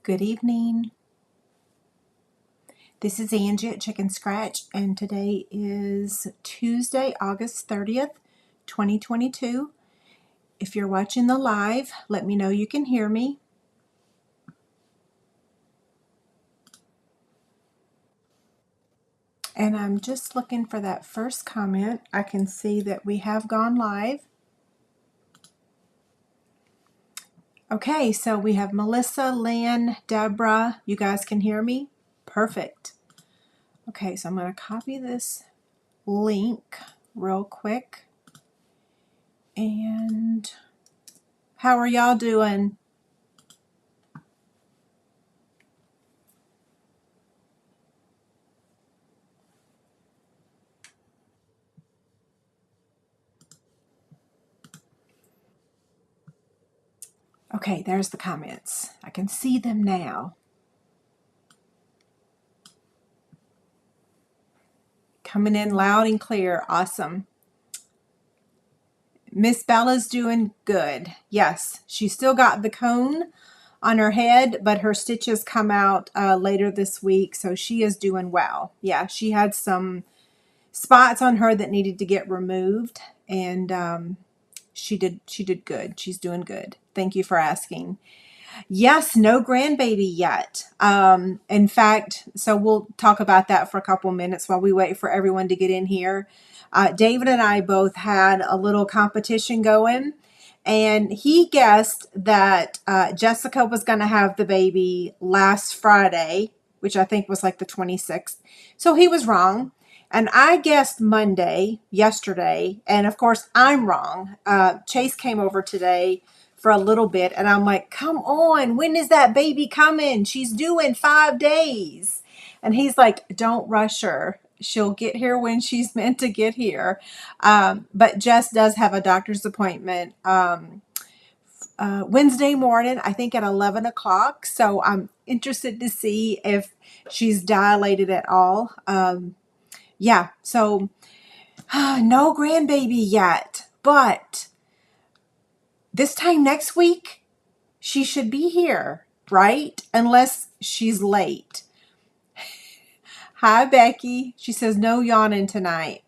Good evening. This is Angie at Chicken Scratch, and today is Tuesday, August 30th, 2022. If you're watching the live, let me know you can hear me. And I'm just looking for that first comment. I can see that we have gone live. Okay, so we have Melissa, Lynn, Deborah. You guys can hear me? Perfect. Okay, so I'm going to copy this link real quick. And how are y'all doing? Okay, there's the comments. I can see them now. Coming in loud and clear. Awesome. Miss Bella's doing good. Yes, she still got the cone on her head, but her stitches come out later this week, so she is doing well. Yeah, she had some spots on her that needed to get removed, and she did good. She's doing good. Thank you for asking. Yes, no grandbaby yet. In fact, so we'll talk about that for a couple minutes while we wait for everyone to get in here. David and I both had a little competition going, and he guessed that Jessica was going to have the baby last Friday, which I think was like the 26th. So he was wrong. And I guessed Monday, yesterday, and of course I'm wrong. Chase came over today for a little bit, and I'm like, come on, when is that baby coming? She's due in 5 days. And he's like, don't rush her. She'll get here when she's meant to get here. But Jess does have a doctor's appointment Wednesday morning, I think at 11 o'clock. So I'm interested to see if she's dilated at all. Yeah, so no grandbaby yet, but this time next week, she should be here, right? Unless she's late. Hi, Becky. She says, no yawning tonight.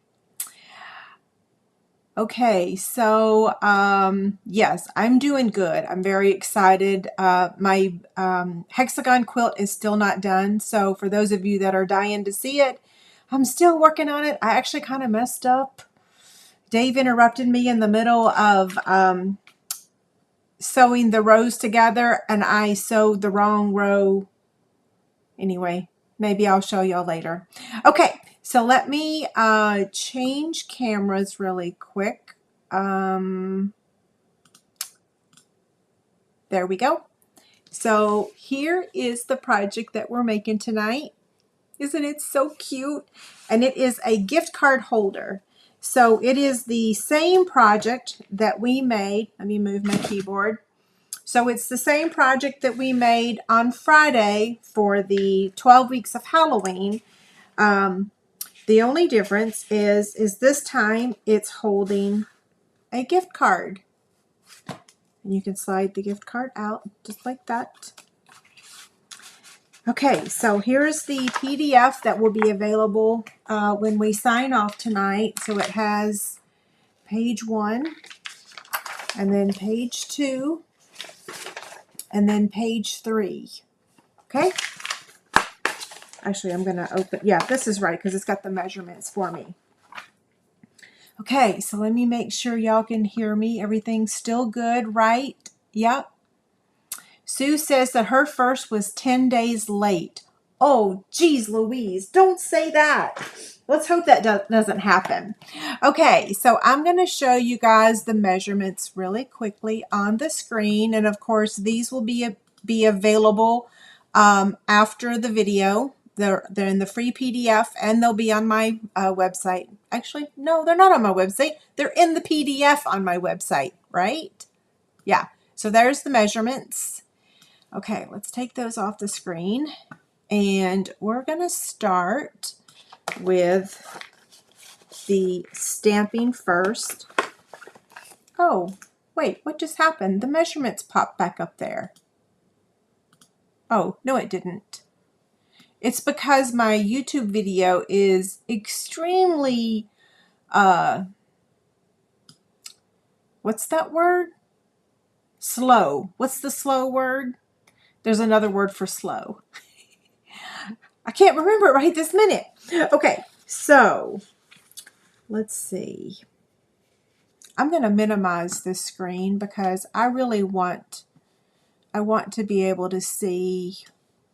Okay, so yes, I'm doing good. I'm very excited. My hexagon quilt is still not done. So for those of you that are dying to see it, I'm still working on it. I actually kind of messed up. Dave interrupted me in the middle of sewing the rows together, and I sewed the wrong row. Anyway, maybe I'll show y'all later. Okay, so let me change cameras really quick. There we go. So here is the project that we're making tonight. Isn't it so cute? And it is a gift card holder. So it is the same project that we made. Let me move my keyboard. So it's the same project that we made on Friday for the 12 weeks of Halloween. The only difference is this time it's holding a gift card. And you can slide the gift card out just like that. Okay, so here's the PDF that will be available when we sign off tonight. So it has page 1, and then page 2, and then page 3. Okay? Actually, I'm going to open, yeah, this is right because it's got the measurements for me. Okay, so let me make sure y'all can hear me. Everything's still good, right? Yep. Sue says that her first was 10 days late. Oh, geez, Louise, don't say that. Let's hope that doesn't happen. Okay, so I'm going to show you guys the measurements really quickly on the screen. And of course, these will be available after the video. They're in the free PDF, and they'll be on my website. Actually, no, they're not on my website. They're in the PDF on my website, right? Yeah, so there's the measurements. Okay, let's take those off the screen, and we're going to start with the stamping first. Oh, wait, what just happened? The measurements popped back up there. Oh, no, it didn't. It's because my YouTube video is extremely, what's that word? Slow. What's the slow word? There's another word for slow. I can't remember it right this minute. Okay, so let's see. I'm going to minimize this screen because I really want to be able to see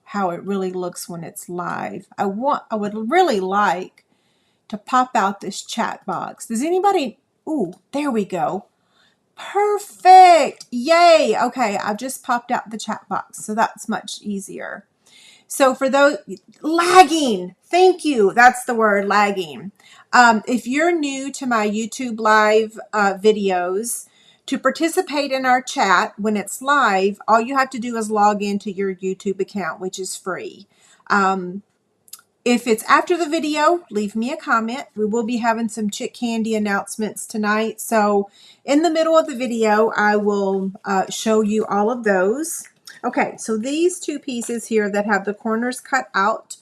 how it really looks when it's live. I would really like to pop out this chat box. Does anybody? Ooh, there we go. Perfect. Yay. Okay, I've just popped out the chat box, so that's much easier. So for those lagging, thank you. That's the word, lagging. If you're new to my YouTube live videos, to participate in our chat when it's live, all you have to do is log into your YouTube account, which is free. If it's after the video, leave me a comment. We will be having some Chick Candy announcements tonight. So in the middle of the video, I will show you all of those. Okay, so these two pieces here that have the corners cut out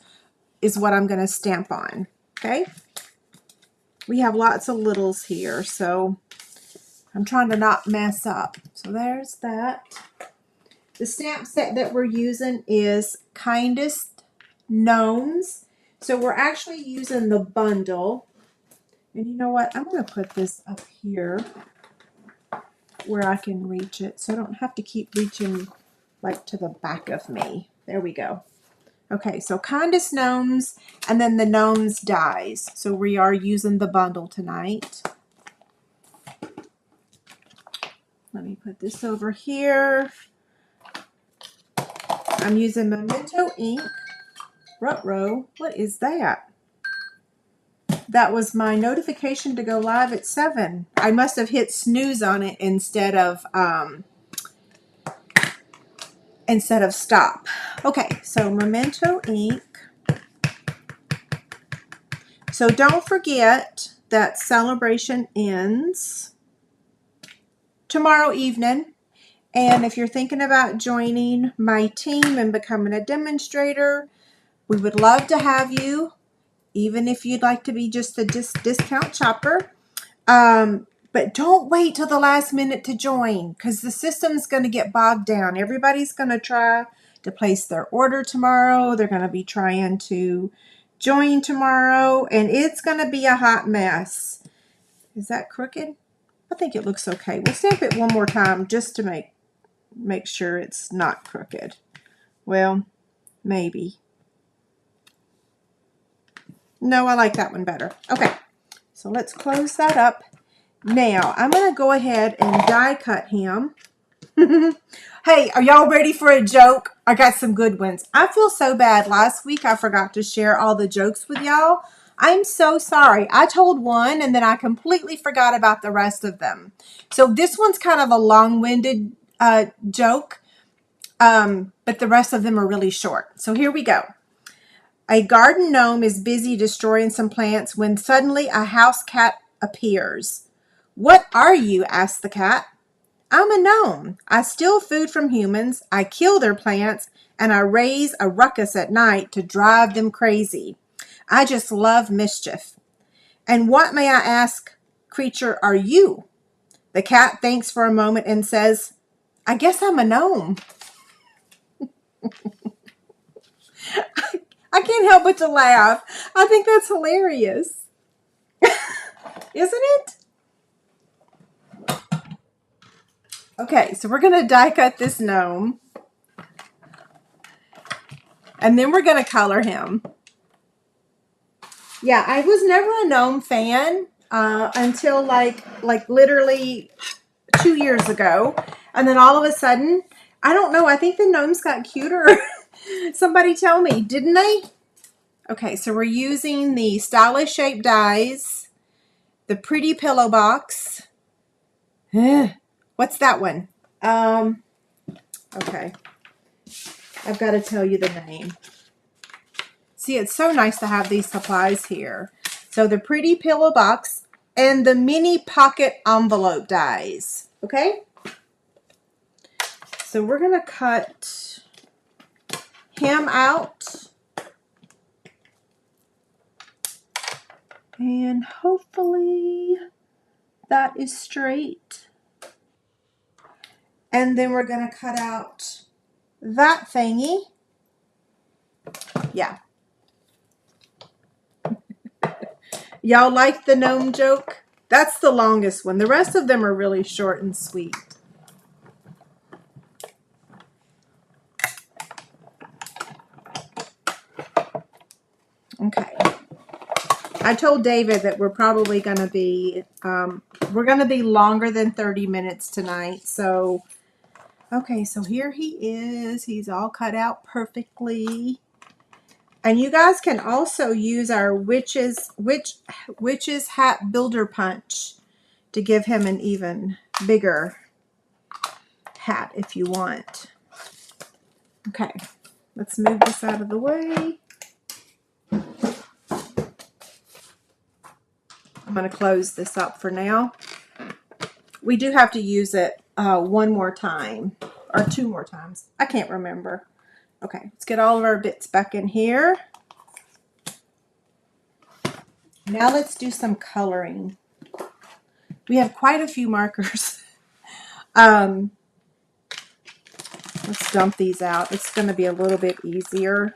is what I'm going to stamp on. Okay, we have lots of littles here, so I'm trying to not mess up. So there's that. The stamp set that we're using is Kindest Gnomes. So we're actually using the bundle. And you know what? I'm going to put this up here where I can reach it so I don't have to keep reaching like to the back of me. There we go. Okay, so Kindest Gnomes and then the Gnomes dies. So we are using the bundle tonight. Let me put this over here. I'm using Memento ink. Ruh-roh, what is that? That was my notification to go live at 7. I must have hit snooze on it instead of stop. Okay, so Memento ink. So don't forget that celebration ends tomorrow evening. And if you're thinking about joining my team and becoming a demonstrator, we would love to have you, even if you'd like to be just a discount shopper. But don't wait till the last minute to join because the system's going to get bogged down. Everybody's going to try to place their order tomorrow. They're going to be trying to join tomorrow, and it's going to be a hot mess. Is that crooked? I think it looks okay. We'll stamp it one more time just to make sure it's not crooked. Well, maybe. No, I like that one better. Okay, so let's close that up. Now, I'm going to go ahead and die cut him. Hey, are y'all ready for a joke? I got some good ones. I feel so bad. Last week, I forgot to share all the jokes with y'all. I'm so sorry. I told one, and then I completely forgot about the rest of them. So this one's kind of a long-winded joke, but the rest of them are really short. So here we go. A garden gnome is busy destroying some plants when suddenly a house cat appears. "What are you?" asked the cat. "I'm a gnome. I steal food from humans, I kill their plants, and I raise a ruckus at night to drive them crazy. I just love mischief." "And what, may I ask, creature, are you?" The cat thinks for a moment and says, "I guess I'm a gnome." I can't help but to laugh. I think that's hilarious. Isn't it? Okay, so we're going to die cut this gnome. And then we're going to color him. Yeah, I was never a gnome fan until like literally 2 years ago. And then all of a sudden, I don't know, I think the gnomes got cuter. Somebody tell me, didn't they? Okay, so we're using the Stylish Shape dies, the Pretty Pillow Box. What's that one? Okay. I've got to tell you the name. See, it's so nice to have these supplies here. So the Pretty Pillow Box and the Mini Pocket Envelope dies. Okay? So we're going to cut him out. And hopefully that is straight. And then we're going to cut out that thingy. Yeah. Y'all like the gnome joke? That's the longest one. The rest of them are really short and sweet. Okay. I told David that we're probably going to be, longer than 30 minutes tonight. So, okay, so here he is. He's all cut out perfectly. And you guys can also use our witch's hat builder punch to give him an even bigger hat if you want. Okay, let's move this out of the way. I'm going to close this up for now. We do have to use it one more time or two more times. I can't remember. Okay, let's get all of our bits back in here. Now let's do some coloring. We have quite a few markers. Let's dump these out. It's going to be a little bit easier.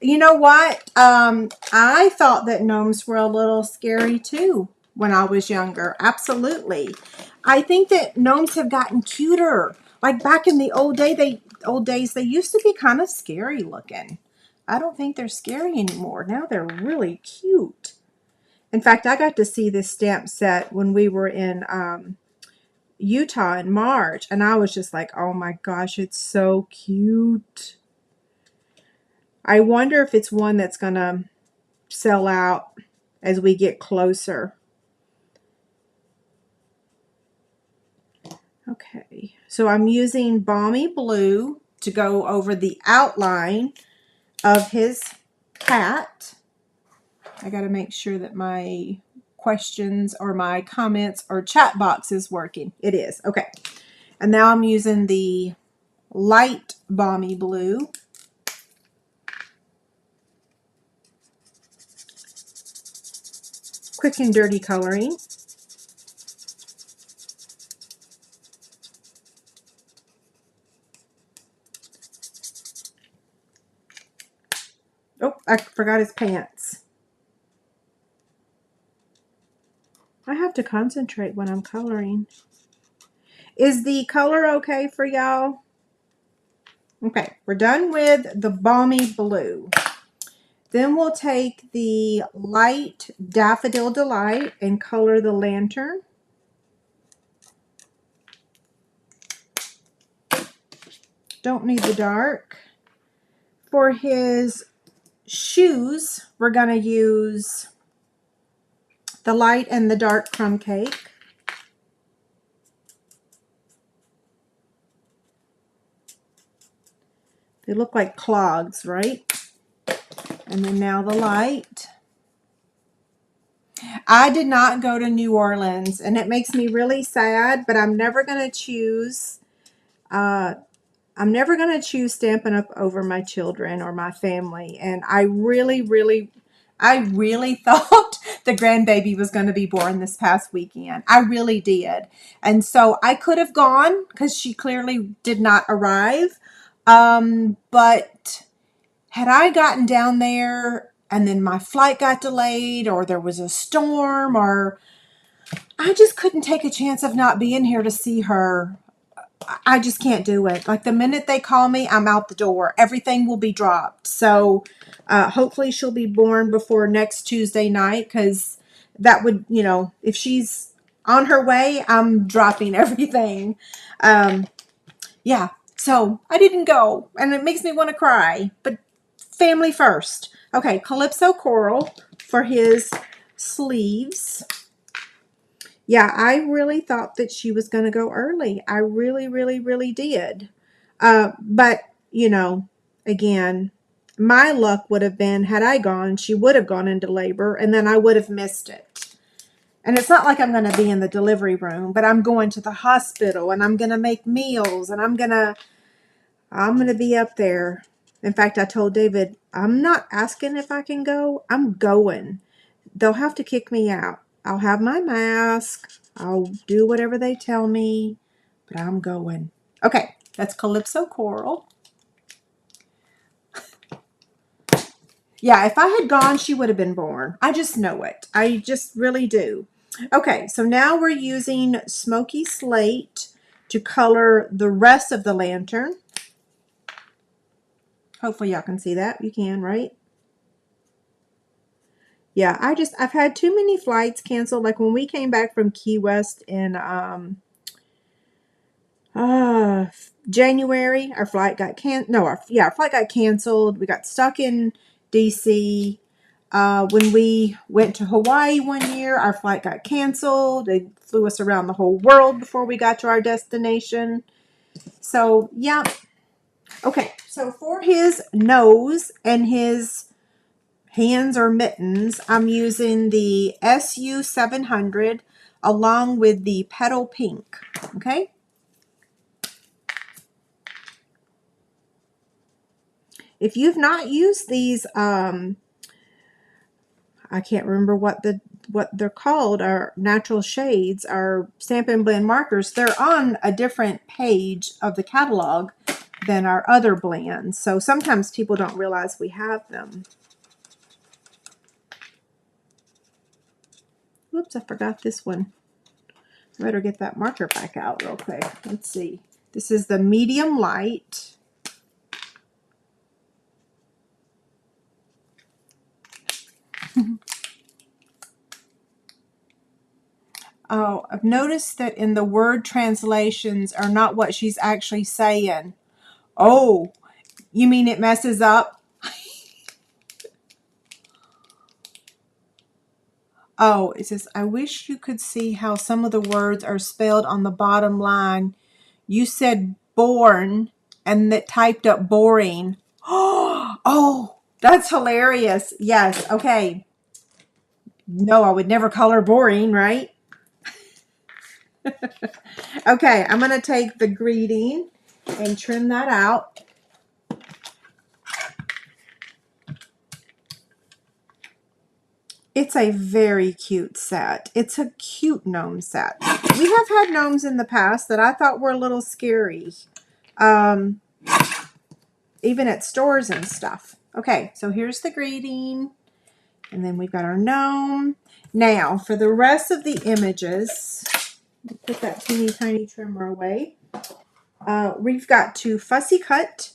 You know what? I thought that gnomes were a little scary too when I was younger. Absolutely. I think that gnomes have gotten cuter. Like back in the old days, they used to be kind of scary looking. I don't think they're scary anymore. Now they're really cute. In fact, I got to see this stamp set when we were in Utah in March, and I was just like, oh my gosh, it's so cute. I wonder if it's one that's going to sell out as we get closer. Okay, so I'm using Balmy Blue to go over the outline of his hat. I got to make sure that my questions or my comments or chat box is working. It is. Okay. And now I'm using the light Balmy Blue. Quick and dirty coloring. Oh, I forgot his pants. I have to concentrate when I'm coloring. Is the color okay for y'all? Okay, we're done with the Balmy Blue. Then we'll take the light Daffodil Delight and color the lantern. Don't need the dark. For his shoes, we're going to use the light and the dark crumb cake. They look like clogs, right? And then now the light. I did not go to New Orleans, and it makes me really sad, but I'm never going to choose Stampin' Up! Over my children or my family. And I really thought the grandbaby was going to be born this past weekend. I really did. And so I could have gone because she clearly did not arrive. But had I gotten down there and then my flight got delayed or there was a storm or I just couldn't take a chance of not being here to see her. I just can't do it. Like the minute they call me, I'm out the door. Everything will be dropped. So hopefully she'll be born before next Tuesday night because that would, you know, if she's on her way, I'm dropping everything. Yeah, so I didn't go and it makes me want to cry, but family first. Okay, Calypso Coral for his sleeves. Yeah, I really thought that she was going to go early. I really did. But, you know, again, my luck would have been, had I gone, she would have gone into labor, and then I would have missed it. And it's not like I'm going to be in the delivery room, but I'm going to the hospital, and I'm going to make meals, and I'm going to, I'm going to be up there. In fact, I told David, I'm not asking if I can go. I'm going. They'll have to kick me out. I'll have my mask. I'll do whatever they tell me, but I'm going. Okay, that's Calypso Coral. Yeah, if I had gone, she would have been born. I just know it. I just really do. Okay, so now we're using Smoky Slate to color the rest of the lantern. Hopefully y'all can see that. You can, right? Yeah, I've had too many flights canceled. Like when we came back from Key West in January, our flight got our flight got canceled. We got stuck in DC. When we went to Hawaii one year, our flight got canceled. They flew us around the whole world before we got to our destination. So, yeah. Okay, so for his nose and his hands or mittens, I'm using the SU 700 along with the Petal Pink. Okay. If you've not used these, I can't remember what they're called, our natural shades, our Stampin' Blend markers. They're on a different page of the catalog than our other blends. So sometimes people don't realize we have them. Whoops, I forgot this one. I better get that marker back out real quick. Let's see. This is the medium light. Oh, I've noticed that in the word translations are not what she's actually saying. Oh, you mean it messes up? Oh, it says, I wish you could see how some of the words are spelled on the bottom line. You said born and that typed up boring. Oh, that's hilarious. Yes, okay. No, I would never call her boring, right? Okay, I'm going to take the greeting and trim that out. It's a very cute set. It's a cute gnome set. We have had gnomes in the past that I thought were a little scary. Even at stores and stuff. Okay, so here's the greeting. And then we've got our gnome. Now, for the rest of the images, put that teeny tiny trimmer away. We've got to fussy cut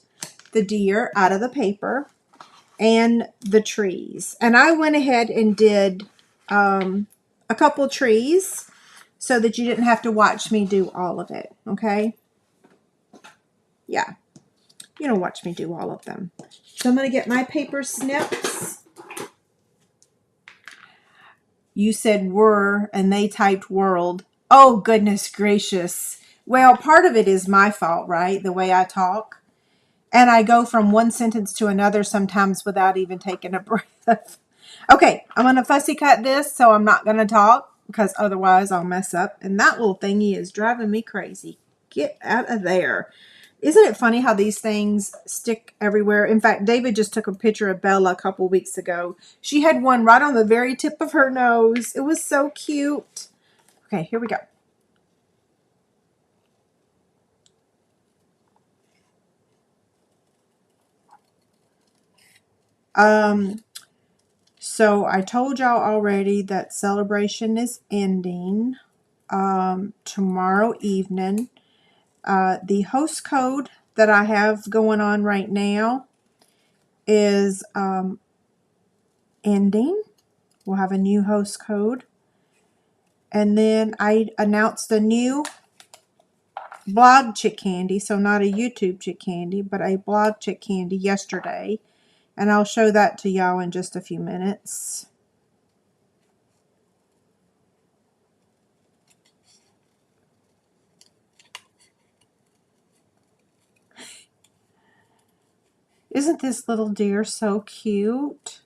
the deer out of the paper and the trees. And I went ahead and did a couple trees so that you didn't have to watch me do all of it, okay? Yeah, you don't watch me do all of them. So I'm going to get my paper snips. You said were, and they typed world. Oh, goodness gracious. Well, part of it is my fault, right? The way I talk. And I go from one sentence to another sometimes without even taking a breath. Okay, I'm going to fussy cut this, so I'm not going to talk because otherwise I'll mess up. And that little thingy is driving me crazy. Get out of there. Isn't it funny how these things stick everywhere? In fact, David just took a picture of Bella a couple weeks ago. She had one right on the very tip of her nose. It was so cute. Okay, here we go. So I told y'all already that celebration is ending tomorrow evening. The host code that I have going on right now is ending. We'll have a new host code. And then I announced a new blog Chick Candy, so not a YouTube Chick Candy, but a blog Chick Candy yesterday. And I'll show that to y'all in just a few minutes. Isn't this little deer so cute?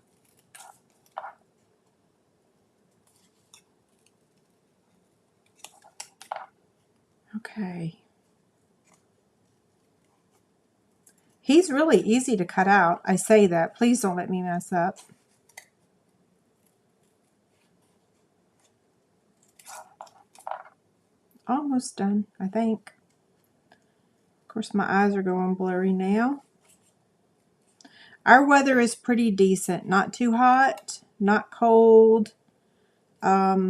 Okay. He's really easy to cut out. I say that. Please don't let me mess up. Almost done, I think. Of course, my eyes are going blurry now. Our weather is pretty decent. Not too hot, not cold. I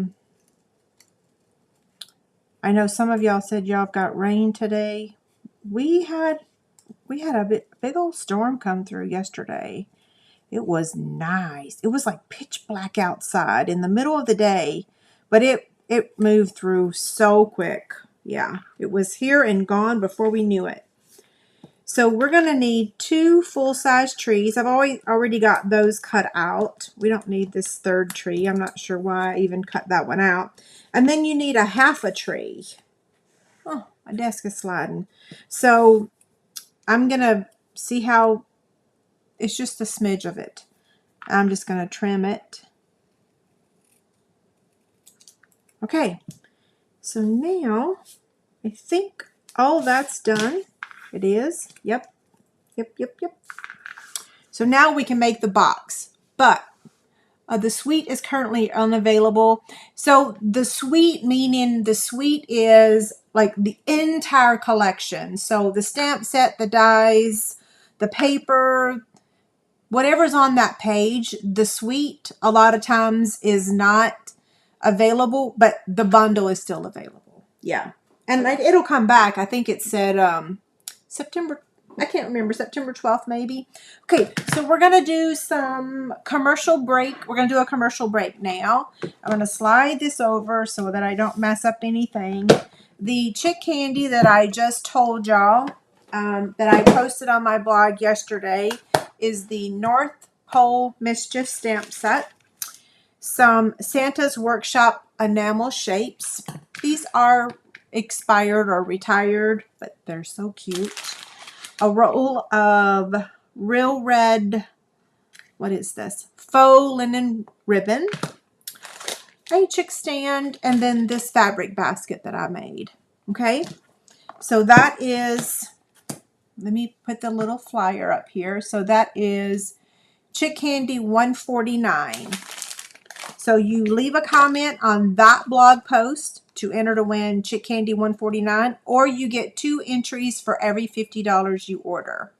know some of y'all said y'all got rain today. We had a big old storm come through yesterday. It was nice. It was like pitch black outside in the middle of the day, but it moved through so quick. Yeah, it was here and gone before we knew it. So we're going to need 2 full-size trees. I've already got those cut out. We don't need this third tree. I'm not sure why I even cut that one out. And then you need a half a tree. Oh, my desk is sliding. So I'm going to see how, it's just a smidge of it. I'm just going to trim it. Okay, so now I think all that's done. It is. Yep. So now we can make the box, but the suite is currently unavailable. So the suite, meaning the suite is like the entire collection. So the stamp set, the dies, the paper, whatever's on that page, the suite a lot of times is not available, but the bundle is still available. Yeah. And it'll come back. I think it said September, I can't remember, September 12th maybe. Okay, so we're going to do some commercial break. We're going to do a commercial break now. I'm going to slide this over so that I don't mess up anything. The chick candy that I just told y'all that I posted on my blog yesterday is the North Pole Mischief stamp set. Some Santa's Workshop enamel shapes. These are expired or retired, but they're so cute. A roll of real red, what is this? Faux linen ribbon. A chick stand, and then this fabric basket that I made. Okay, so that is, let me put the little flyer up here. So that is Chick Candy 149. So you leave a comment on that blog post to enter to win Chick Candy 149, or you get 2 entries for every $50 you order.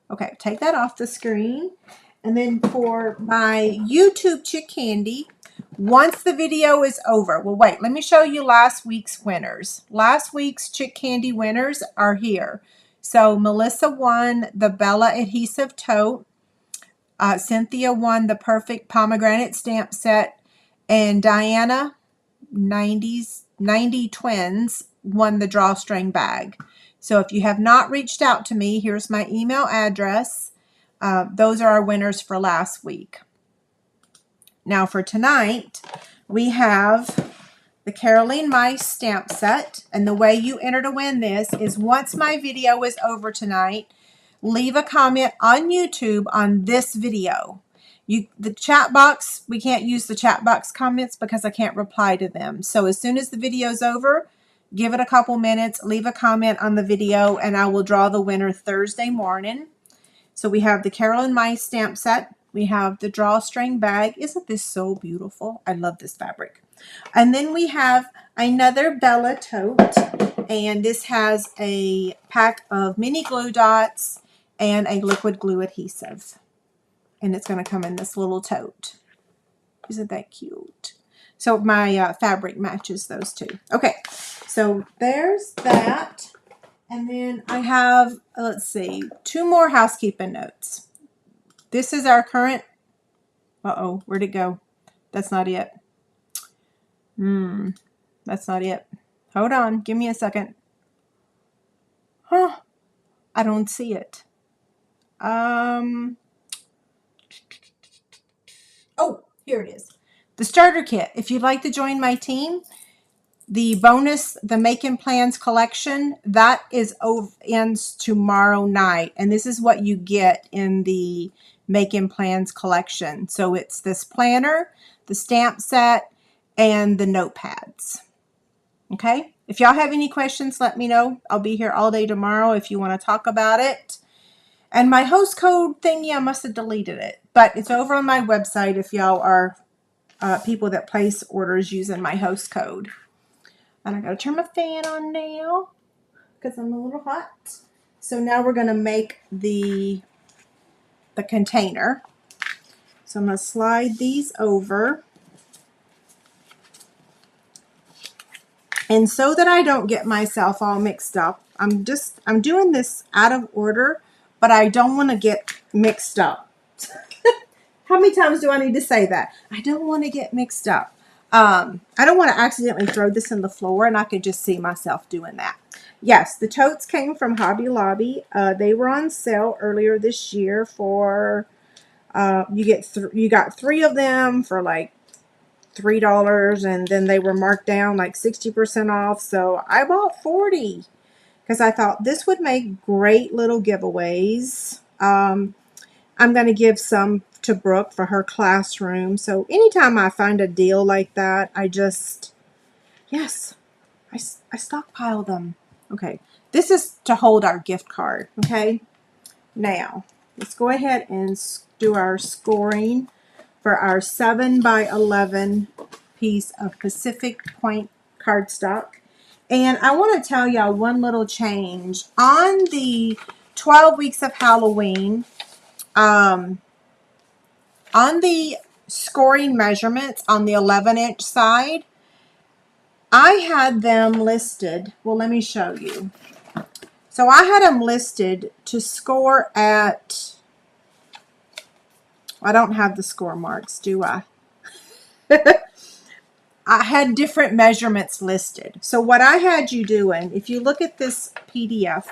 Okay, take that off the screen. And then for my YouTube Chick Candy, once the video is over, well, wait, let me show you last week's winners. Last week's Chick Candy winners are here. So Melissa won the Bella Adhesive Tote. Cynthia won the Perfect Pomegranate Stamp Set, and Diana 90 Twins won the Drawstring Bag. So if you have not reached out to me, here's my email address. Those are our winners for last week. Now for tonight, we have the Caroline Mice Stamp Set, and the way you enter to win this is once my video is over tonight, leave a comment on YouTube on this video. The chat box, we can't use the chat box comments because I can't reply to them. So as soon as the video's over, give it a couple minutes, leave a comment on the video, and I will draw the winner Thursday morning. So we have the Caroline Mice Stamp Set. We have the Drawstring Bag. Isn't this so beautiful? I love this fabric. And then we have another Bella Tote, and this has a pack of mini glue dots and a liquid glue adhesive. And it's going to come in this little tote. Isn't that cute? So my fabric matches those two. Okay, so there's that. And then I have, let's see, 2 more housekeeping notes. This is our current, uh-oh, where'd it go? That's not it. That's not it. Hold on, give me a second. Huh, I don't see it. Oh, here it is. The starter kit. If you'd like to join my team, the bonus, the Making Plans collection, that ends tomorrow night. And this is what you get in the Making Plans collection. So it's this planner, the stamp set, and the notepads. Okay? If y'all have any questions, let me know. I'll be here all day tomorrow if you want to talk about it. And my host code thingy, I must have deleted it. But it's over on my website if y'all are people that place orders using my host code. And I gotta turn my fan on now because I'm a little hot. So now we're gonna make the container. So I'm gonna slide these over. And so that I don't get myself all mixed up, I'm doing this out of order, but I don't want to get mixed up. How many times do I need to say that? I don't want to get mixed up. I don't want to accidentally throw this in the floor, and I could just see myself doing that. Yes, the totes came from Hobby Lobby. They were on sale earlier this year for you got 3 of them for like $3, and then they were marked down like 60% off. So I bought 40 because I thought this would make great little giveaways. I'm going to give some to Brooke for her classroom. So anytime I find a deal like that, I stockpile them. Okay, this is to hold our gift card. Okay, now let's go ahead and do our scoring for our 7x11 piece of Pacific Point cardstock. And I want to tell y'all one little change. On the 12 weeks of Halloween, on the scoring measurements on the 11-inch side, I had them listed. Well, let me show you. So I had them listed to score at, I don't have the score marks, do I? I had different measurements listed. So what I had you doing, if you look at this PDF,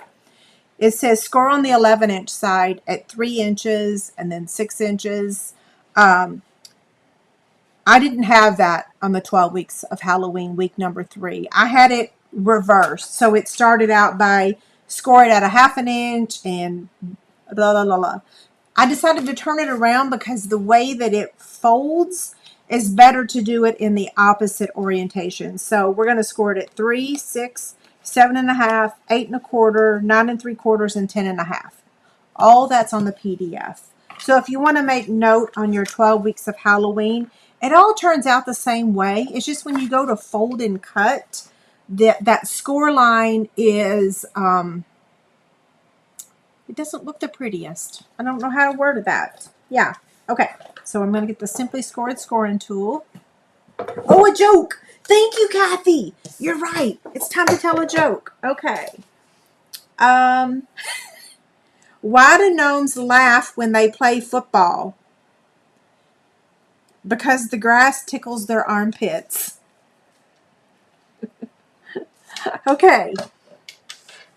it says score on the 11-inch side at 3 inches and then 6 inches. I didn't have that on the 12 weeks of Halloween, week number 3. I had it reversed. So it started out by score it at a 1/2 inch and blah, blah, blah, blah. I decided to turn it around because the way that it folds is better to do it in the opposite orientation. So we're going to score it at 3, 6, 7.5, 8 1/4, 9 3/4, and 10.5. All that's on the PDF. So if you want to make note on your 12 weeks of Halloween, it all turns out the same way. It's just when you go to fold and cut, that score line is, it doesn't look the prettiest. I don't know how to word that. Yeah. Okay. So I'm going to get the Simply Scored scoring tool. Oh, a joke. Thank you, Kathy. You're right. It's time to tell a joke. Okay. Why do gnomes laugh when they play football? Because the grass tickles their armpits. Okay.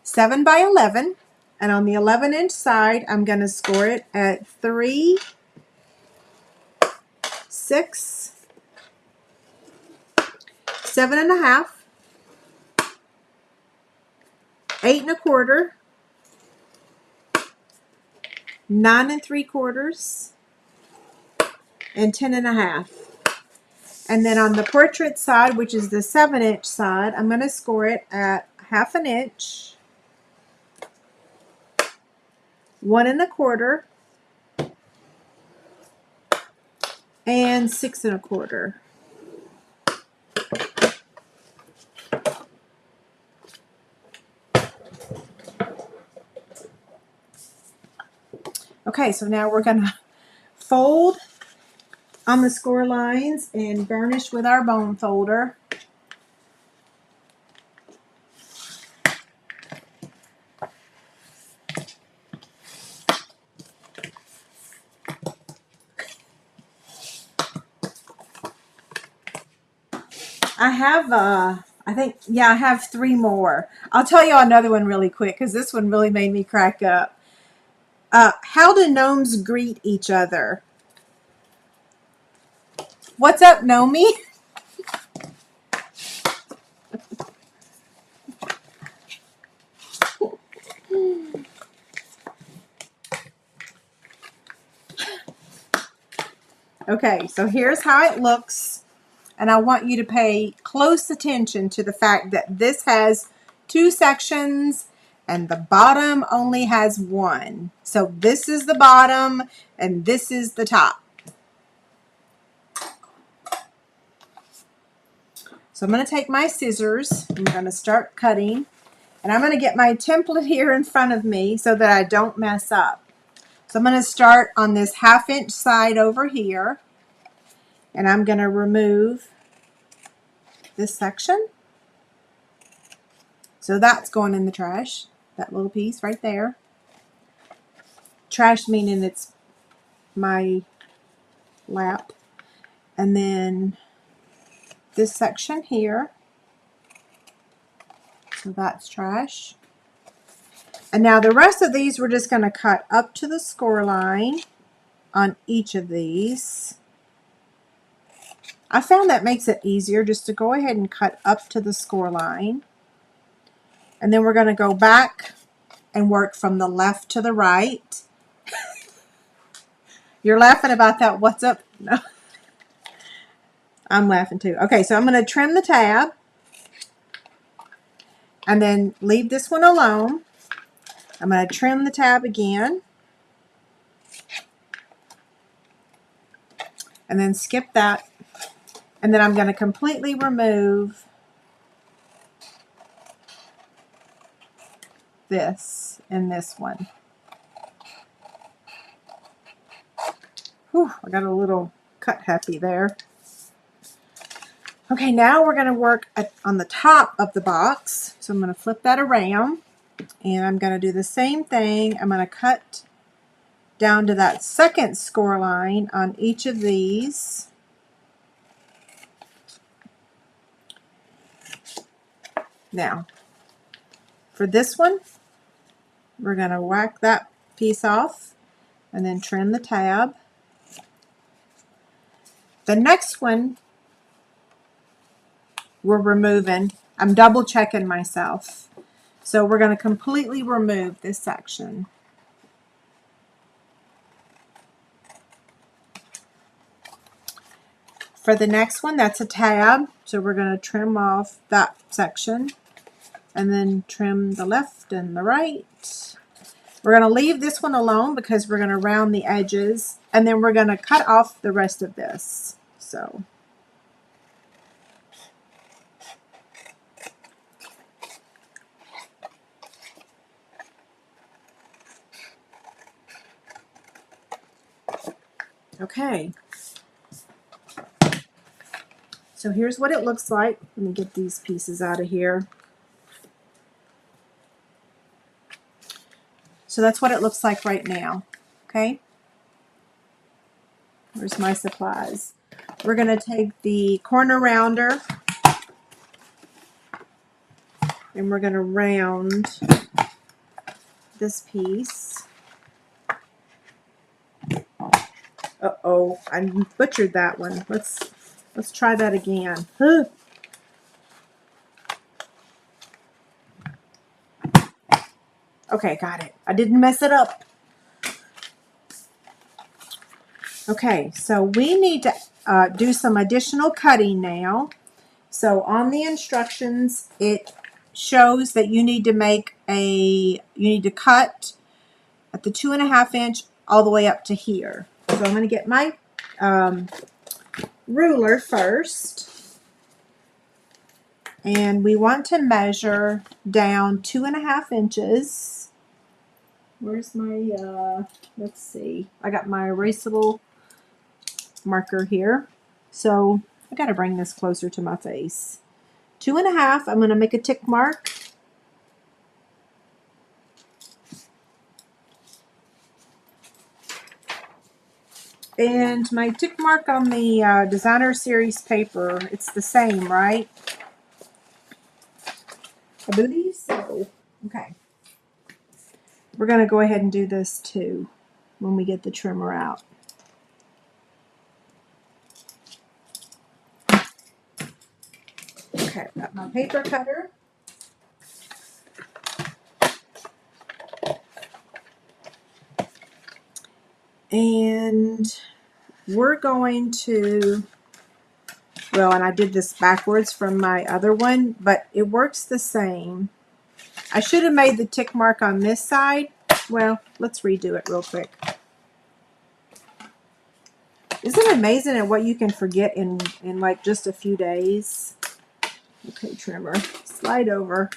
7x11. And on the 11-inch side, I'm going to score it at 3, 6, 7.5, 8 1/4, 9 3/4, and 10.5. And then on the portrait side, which is the 7-inch side, I'm going to score it at 1/2 inch, 1 1/4, and 6 1/4. Okay, so now we're going to fold on the score lines and burnish with our bone folder. I have, I have 3 more. I'll tell you another one really quick because this one really made me crack up. How do gnomes greet each other? What's up, Gnomie? Okay, so here's how it looks. And I want you to pay close attention to the fact that this has 2 sections and the bottom only has one. So this is the bottom and this is the top. So I'm going to take my scissors. I'm going to start cutting. And I'm going to get my template here in front of me so that I don't mess up. So I'm going to start on this 1/2 inch side over here. And I'm going to remove this section. So that's going in the trash. That little piece right there. Trash meaning it's my lap. And then this section here. So that's trash. And now the rest of these we're just going to cut up to the score line on each of these. I found that makes it easier just to go ahead and cut up to the score line. And then we're going to go back and work from the left to the right. You're laughing about that. What's up? No. I'm laughing too. Okay, so I'm going to trim the tab and then leave this one alone. I'm going to trim the tab again and then skip that. And then I'm going to completely remove this and this one. Whew, I got a little cut happy there. Okay, now we're going to work on the top of the box. So I'm going to flip that around and I'm going to do the same thing. I'm going to cut down to that second score line on each of these. Now, for this one, we're going to whack that piece off and then trim the tab. The next one we're removing, I'm double checking myself. So we're going to completely remove this section. For the next one, that's a tab. So we're going to trim off that section and then trim the left and the right. We're going to leave this one alone because we're going to round the edges and then we're going to cut off the rest of this. So okay. So here's what it looks like. Let me get these pieces out of here. So that's what it looks like right now. Okay. Where's my supplies? We're going to take the corner rounder and we're going to round this piece. Uh-oh, I butchered that one. Let's try that again. Huh. Okay, got it. I didn't mess it up. Okay, so we need to do some additional cutting now. So on the instructions, it shows that you need to cut at the 2.5 inch all the way up to here. So I'm going to get my ruler first. And we want to measure down 2.5 inches. Where's my, let's see. I got my erasable marker here. So I got to bring this closer to my face. 2.5, I'm going to make a tick mark. And my tick mark on the Designer Series paper, it's the same, right? I believe so. Okay. We're going to go ahead and do this too when we get the trimmer out. Okay, I've got my paper cutter. And we're going to, well, and I did this backwards from my other one, but it works the same. I should have made the tick mark on this side. Well, let's redo it real quick. Isn't it amazing at what you can forget in like just a few days? Okay, trimmer, slide over.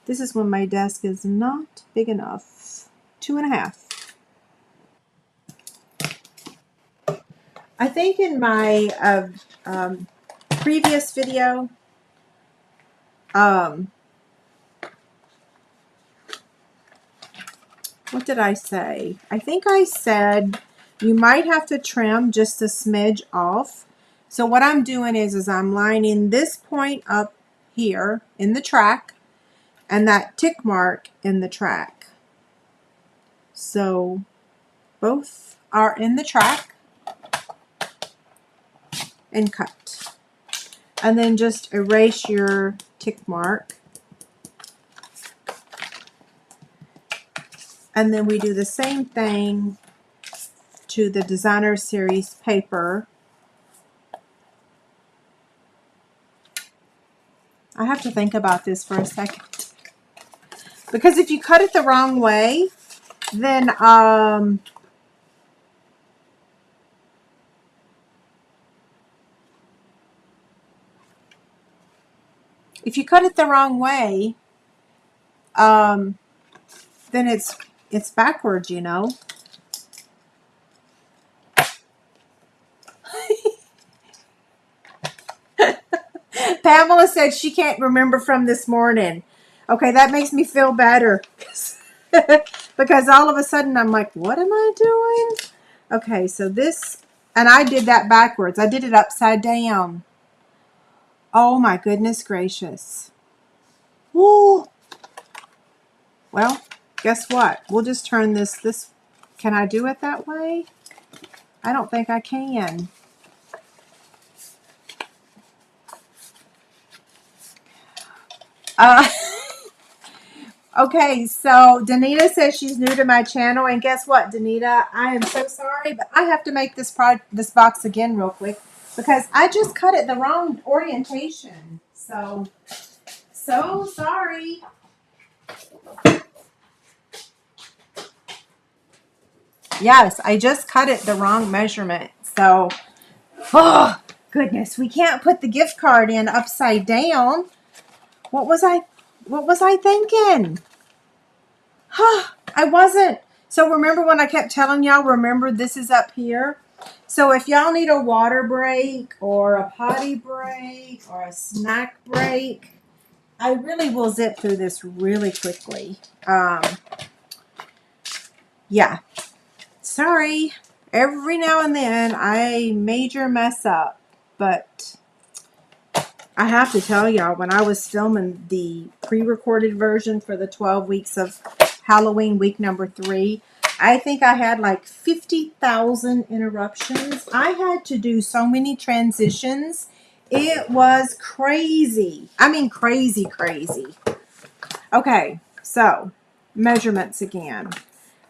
This is when my desk is not big enough. 2.5. I think in my previous video, what did I say? I think I said you might have to trim just a smidge off. So what I'm doing is I'm lining this point up here in the track and that tick mark in the track. So both are in the track, and cut. And then just erase your tick mark. And then we do the same thing to the Designer Series paper. I have to think about this for a second. Because if you cut it the wrong way, then if you cut it the wrong way, then it's backwards, you know. Pamela said she can't remember from this morning. Okay, that makes me feel better. Because all of a sudden I'm like, what am I doing? Okay, so this, and I did that backwards. I did it upside down. Oh my goodness gracious. Woo. Well, guess what? We'll just turn this. Can I do it that way? I don't think I can. Okay, so Danita says she's new to my channel, and guess what, Danita? I am so sorry, but I have to make this box again real quick because I just cut it the wrong orientation. So sorry. Yes, I just cut it the wrong measurement. So, oh goodness, we can't put the gift card in upside down. What was I thinking? I wasn't. So remember when I kept telling y'all, remember this is up here? So if y'all need a water break or a potty break or a snack break, I really will zip through this really quickly. Yeah. Sorry. Every now and then I major mess up, but I have to tell y'all, when I was filming the pre-recorded version for the 12 weeks of Halloween week number 3, I think I had like 50,000 interruptions. I had to do so many transitions. It was crazy. I mean, crazy. Okay, so measurements again.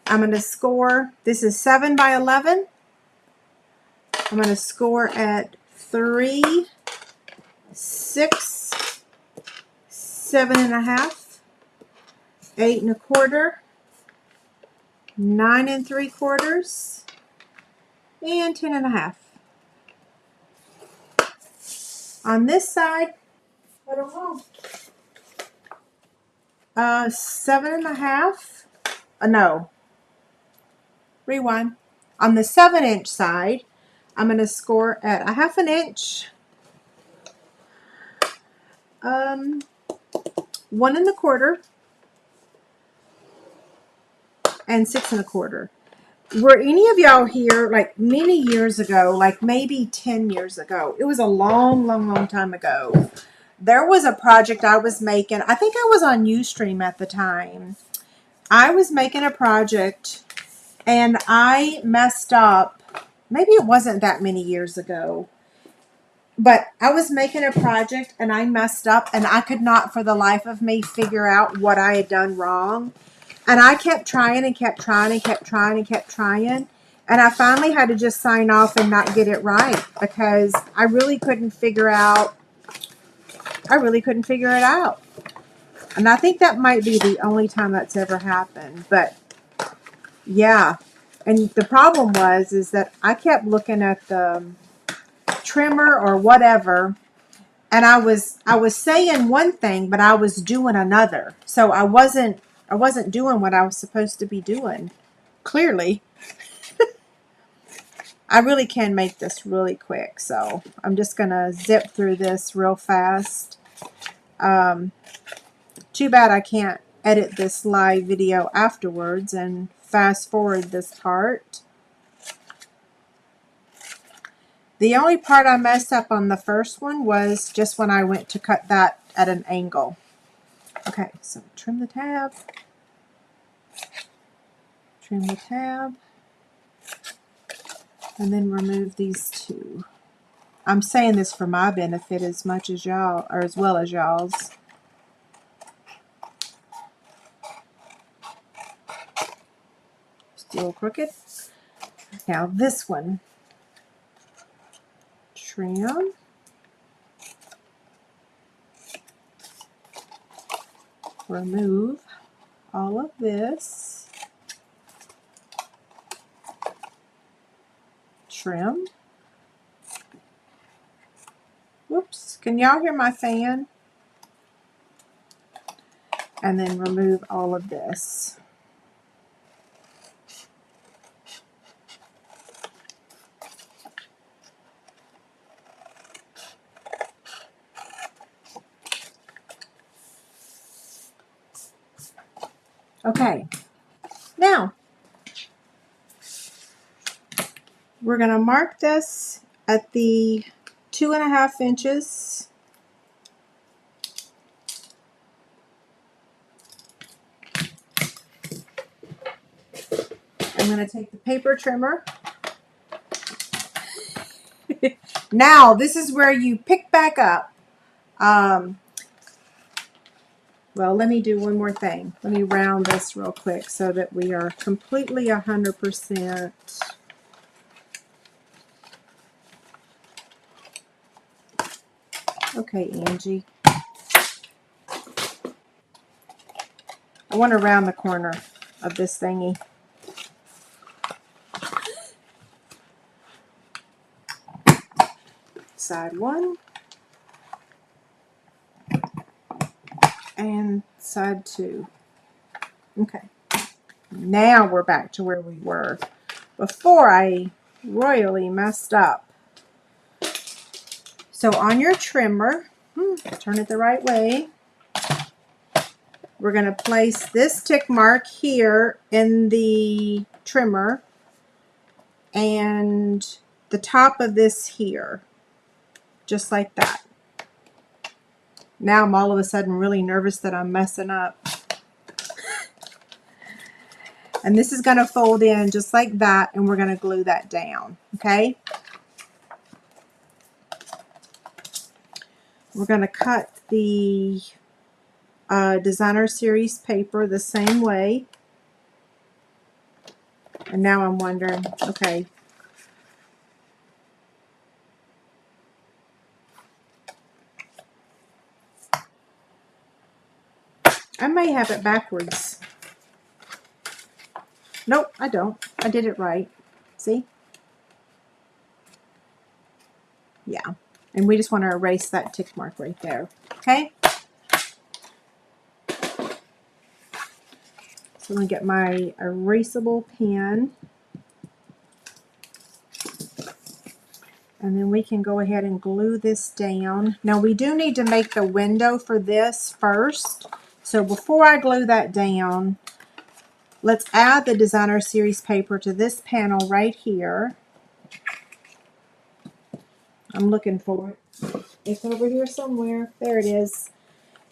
I'm going to score. This is 7 by 11. I'm going to score at 3, 6, 7.5, 8 1/4, 9 3/4, and 10.5. On this side, I don't know. 7.5. No. Rewind. On the 7-inch side, I'm going to score at 1/2 inch. 1 1/4 and 6 1/4. Were any of y'all here like many years ago, like maybe 10 years ago? It was a long time ago. There was a project I was making. I think I was on Ustream at the time. I was making a project and I messed up. Maybe it wasn't that many years ago. But I was making a project and I messed up and I could not for the life of me figure out what I had done wrong. And I kept trying and kept trying and kept trying and kept trying. And I finally had to just sign off and not get it right because I really couldn't figure it out. And I think that might be the only time that's ever happened. But yeah. And the problem is that I kept looking at the trimmer or whatever, and I was saying one thing, but I was doing another. So I wasn't doing what I was supposed to be doing. Clearly. I really can make this really quick, so I'm just going to zip through this real fast. Too bad I can't edit this live video afterwards and fast forward this part. The only part I messed up on the first one was just when I went to cut that at an angle. Okay, so trim the tab. Trim the tab. And then remove these two. I'm saying this for my benefit as much as y'all, or as well as y'all's. Still crooked. Now this one. Trim. Remove all of this. Trim. Whoops. Can y'all hear my fan? And then remove all of this. Okay. Now, we're going to mark this at the 2.5 inches. I'm going to take the paper trimmer. Now, this is where you pick back up. Well, let me do one more thing. Let me round this real quick so that we are completely 100%. Okay, Angie. I want to round the corner of this thingy. Side one. And side two. Okay. Now we're back to where we were before I royally messed up. So on your trimmer, turn it the right way. We're going to place this tick mark here in the trimmer and the top of this here, just like that. Now I'm all of a sudden really nervous that I'm messing up. And this is going to fold in just like that, and we're going to glue that down, okay? We're going to cut the Designer Series paper the same way. And now I'm wondering, okay, I may have it backwards. Nope, I don't. I did it right. See? Yeah. And we just want to erase that tick mark right there. Okay? So I'm going to get my erasable pen. And then we can go ahead and glue this down. Now we do need to make the window for this first. So before I glue that down, let's add the Designer Series paper to this panel right here. I'm looking for it. It's over here somewhere. There it is.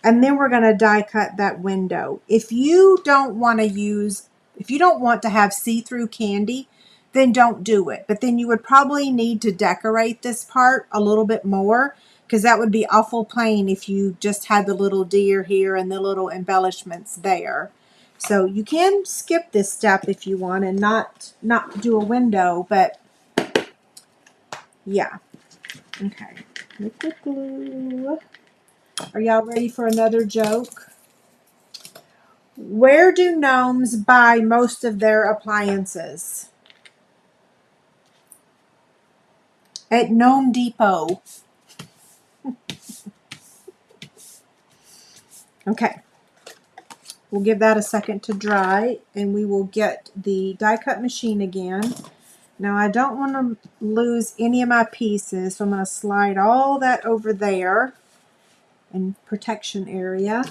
And then we're going to die cut that window. If you don't want to have see-through candy, then don't do it. But then you would probably need to decorate this part a little bit more, because that would be awful plain if you just had the little deer here and the little embellishments there. So you can skip this step if you want and not do a window, but yeah. Okay. Liquid glue. Are y'all ready for another joke? Where do gnomes buy most of their appliances? At Gnome Depot. Okay, we'll give that a second to dry, and we will get the die cut machine again. Now I don't want to lose any of my pieces, so I'm going to slide all that over there in protection area.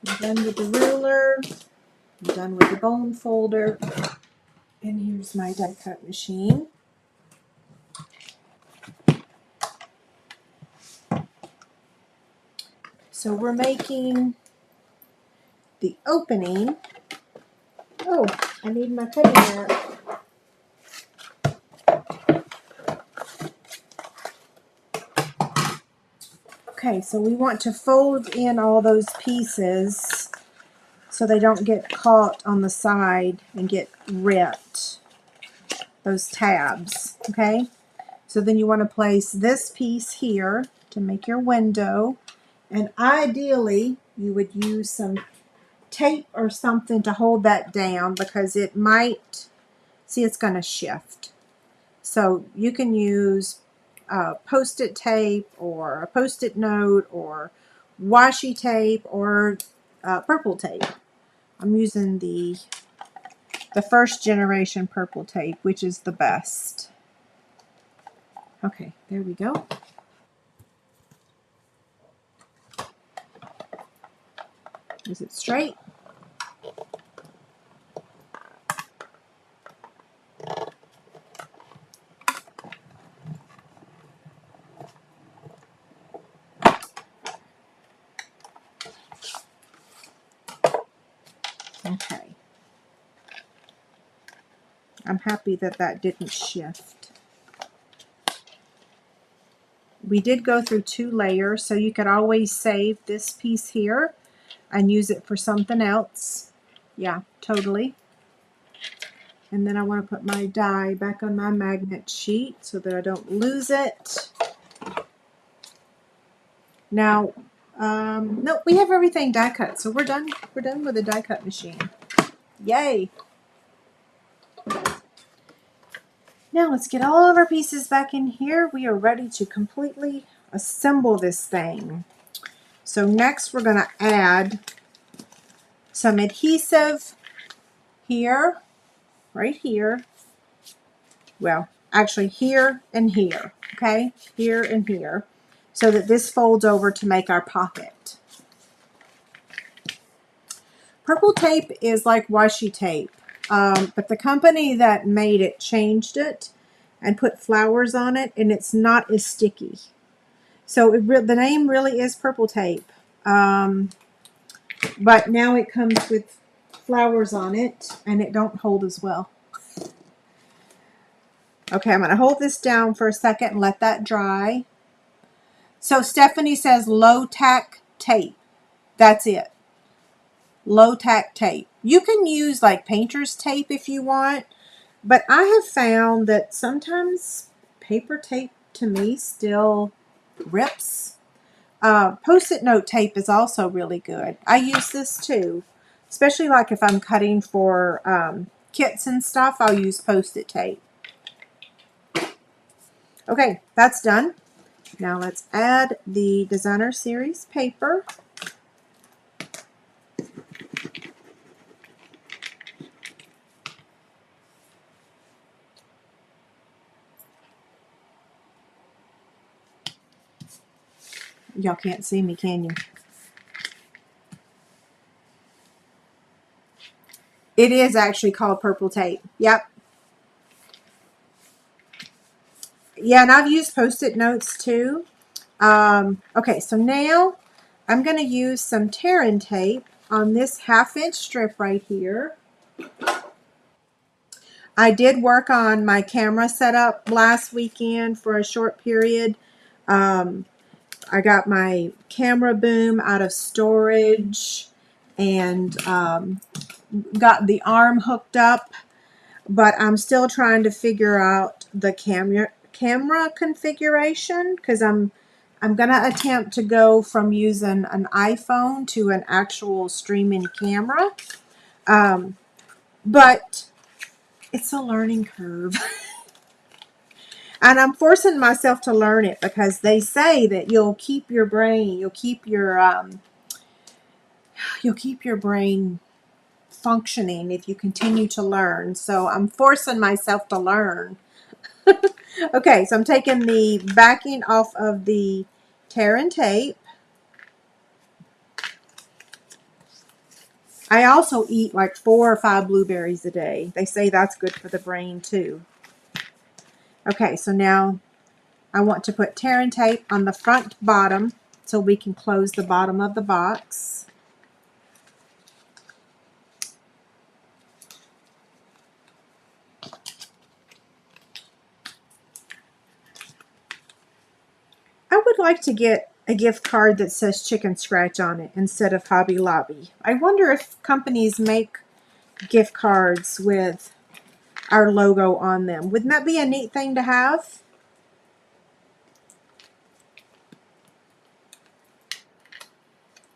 I'm done with the ruler. I'm done with the bone folder. And here's my die cut machine. So we're making the opening. Oh, I need my cutting mat. Okay, so we want to fold in all those pieces so they don't get caught on the side and get ripped. Those tabs, okay? So then you want to place this piece here to make your window. And ideally, you would use some tape or something to hold that down because it might, see, it's going to shift. So you can use Post-it tape or a Post-it note or washi tape or purple tape. I'm using the first generation purple tape, which is the best. Okay, there we go. Is it straight? Okay. I'm happy that that didn't shift. We did go through 2 layers, so you could always save this piece here and use it for something else. Yeah, totally. And then I want to put my die back on my magnet sheet so that I don't lose it. Now, no, we have everything die cut, so we're done. We're done with the die cut machine. Yay! Now let's get all of our pieces back in here. We are ready to completely assemble this thing. So next we're going to add some adhesive here, right here. Well, actually here and here, okay? Here and here, so that this folds over to make our pocket. Purple tape is like washi tape, but the company that made it changed it and put flowers on it, and it's not as sticky. So the name really is purple tape, but now it comes with flowers on it, and it don't hold as well. Okay, I'm going to hold this down for a second and let that dry. So Stephanie says low-tack tape. That's it. Low-tack tape. You can use like painter's tape if you want, but I have found that sometimes paper tape to me still rips. Post-it note tape is also really good. I use this too, especially like if I'm cutting for kits and stuff, I'll use Post-it tape. Okay, that's done. Now let's add the Designer Series paper. Y'all can't see me, can you? It is actually called purple tape. Yep. Yeah, and I've used Post-it notes too. Okay, so now I'm going to use some Terran tape on this 1/2-inch strip right here. I did work on my camera setup last weekend for a short period. I got my camera boom out of storage and got the arm hooked up, but I'm still trying to figure out the camera configuration because I'm I'm going to attempt to go from using an iPhone to an actual streaming camera. But it's a learning curve. And I'm forcing myself to learn it because they say that you'll keep your brain, you'll keep your brain functioning if you continue to learn. So I'm forcing myself to learn. Okay, so I'm taking the backing off of the tear and tape. I also eat like 4 or 5 blueberries a day. They say that's good for the brain too. Okay, so now I want to put tear and tape on the front bottom so we can close the bottom of the box. I would like to get a gift card that says Chicken Scratch on it instead of Hobby Lobby. I wonder if companies make gift cards with our logo on them. Wouldn't that be a neat thing to have?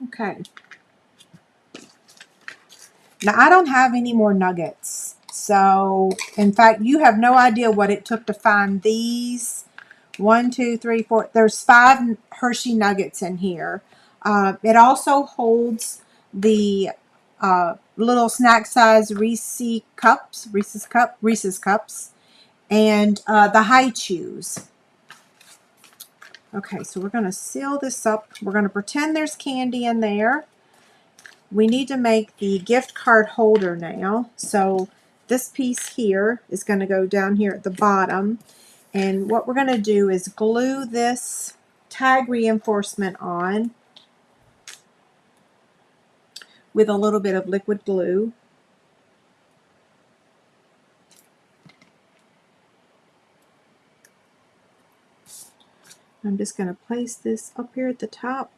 Okay. Now, I don't have any more nuggets. So, in fact, you have no idea what it took to find these. 1, 2, 3, 4. There's 5 Hershey nuggets in here. It also holds the little snack size Reese's cups, and the Hi-Chews. Okay, so we're going to seal this up. We're going to pretend there's candy in there. We need to make the gift card holder now. So this piece here is going to go down here at the bottom. And what we're going to do is glue this tag reinforcement on with a little bit of liquid glue. I'm just going to place this up here at the top.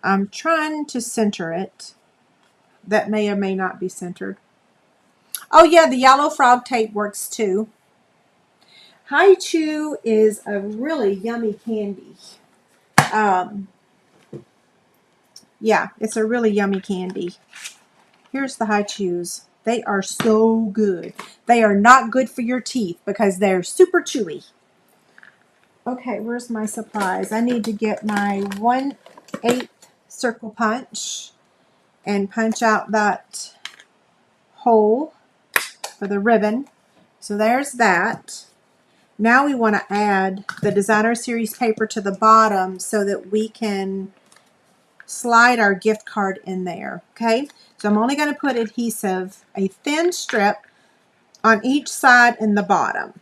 I'm trying to center it. That may or may not be centered. Oh yeah, the yellow frog tape works too. Hi-Chew is a really yummy candy. Yeah, it's a really yummy candy. Here's the Hi-Chews. They are so good. They are not good for your teeth because they're super chewy. Okay, where's my supplies? I need to get my 1/8 circle punch and punch out that hole for the ribbon. So there's that. Now we want to add the Designer Series paper to the bottom so that we can slide our gift card in there. Okay, so I'm only going to put adhesive, a thin strip on each side and the bottom.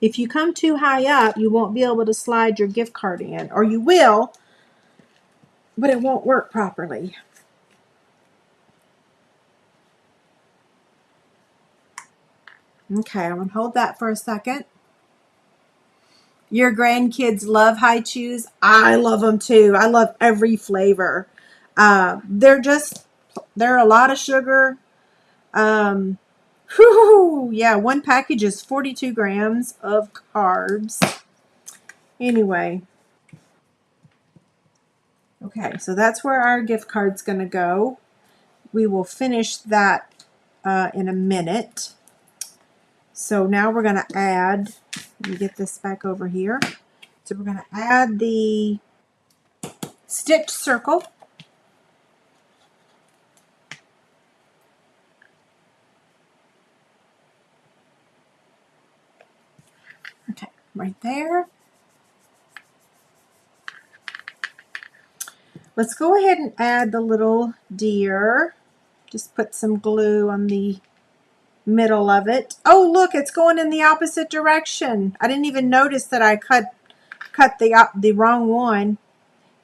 If you come too high up, you won't be able to slide your gift card in, or you will, but it won't work properly. Okay, I'm going to hold that for a second. Your grandkids love Hi-Chews. I love them too. I love every flavor. They're a lot of sugar. Yeah, one package is 42 grams of carbs. Anyway. Okay, so that's where our gift card's going to go. We will finish that in a minute. So now we're going to add, let me get this back over here. So we're going to add the stitch circle. Okay, right there. Let's go ahead and add the little deer. Just put some glue on the middle of it. Oh, look, it's going in the opposite direction. I didn't even notice that I cut the wrong one.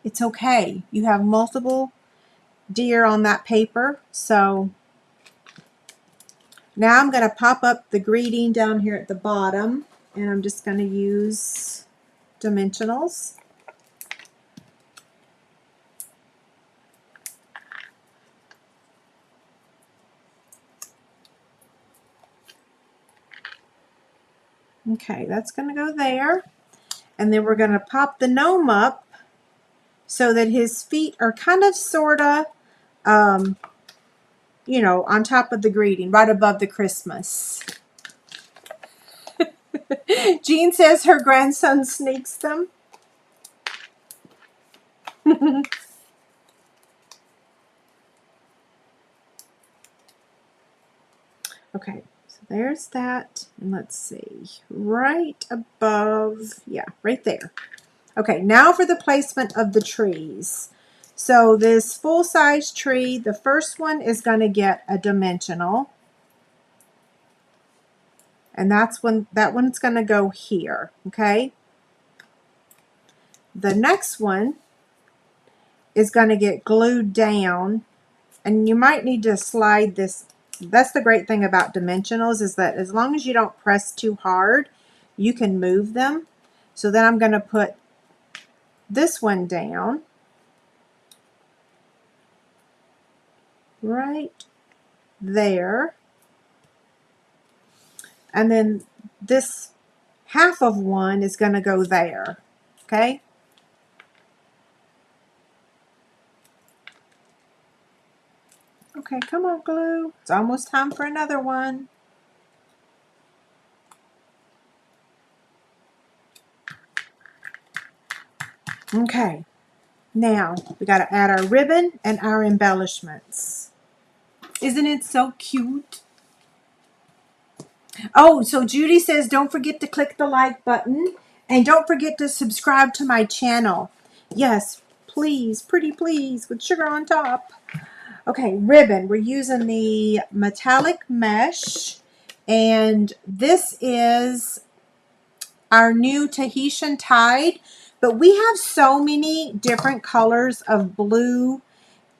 It's okay. You have multiple deer on that paper. So now I'm going to pop up the greeting down here at the bottom, and I'm just going to use dimensionals. Okay, that's going to go there. And then we're going to pop the gnome up so that his feet are kind of, sort of, you know, on top of the greeting, right above the Christmas. Jean says her grandson sneaks them. Okay, so there's that. And let's see, right above, yeah, right there. Okay, now for the placement of the trees. So this full-size tree, the first one is going to get a dimensional. And that one's going to go here, okay? The next one is going to get glued down, and you might need to slide this. That's the great thing about dimensionals, is that as long as you don't press too hard, you can move them. So then I'm going to put this one down right there. And then this half of one is going to go there, okay? Okay, come on, glue. It's almost time for another one. Okay, now we got to add our ribbon and our embellishments. Isn't it so cute? Oh, so Judy says don't forget to click the like button and don't forget to subscribe to my channel. Yes, please, pretty please, with sugar on top. Okay, ribbon. We're using the metallic mesh, and this is our new Tahitian Tide, but we have so many different colors of blue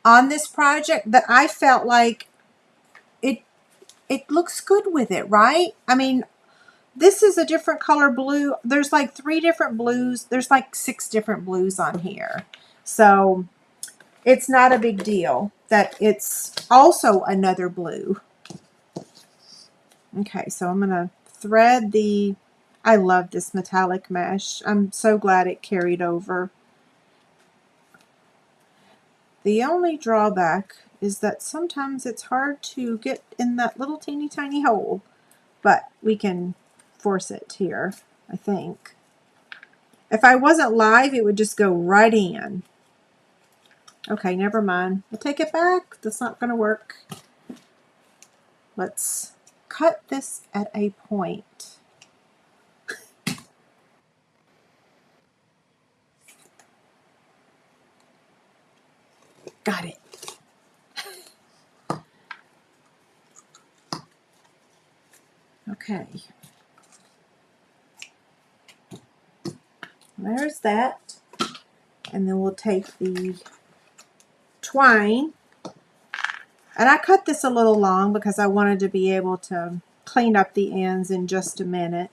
on this project that I felt like it looks good with it, right? I mean, this is a different color blue. There's like 3 different blues. There's like 6 different blues on here. So it's not a big deal that it's also another blue. Okay, so I'm going to thread the, I love this metallic mesh. I'm so glad it carried over. The only drawback is that sometimes it's hard to get in that little teeny tiny hole, but we can force it here, I think. If I wasn't live, it would just go right in. Okay, never mind. I'll take it back. That's not going to work. Let's cut this at a point. Got it. Okay. There's that. And then we'll take the twine. And I cut this a little long because I wanted to be able to clean up the ends in just a minute.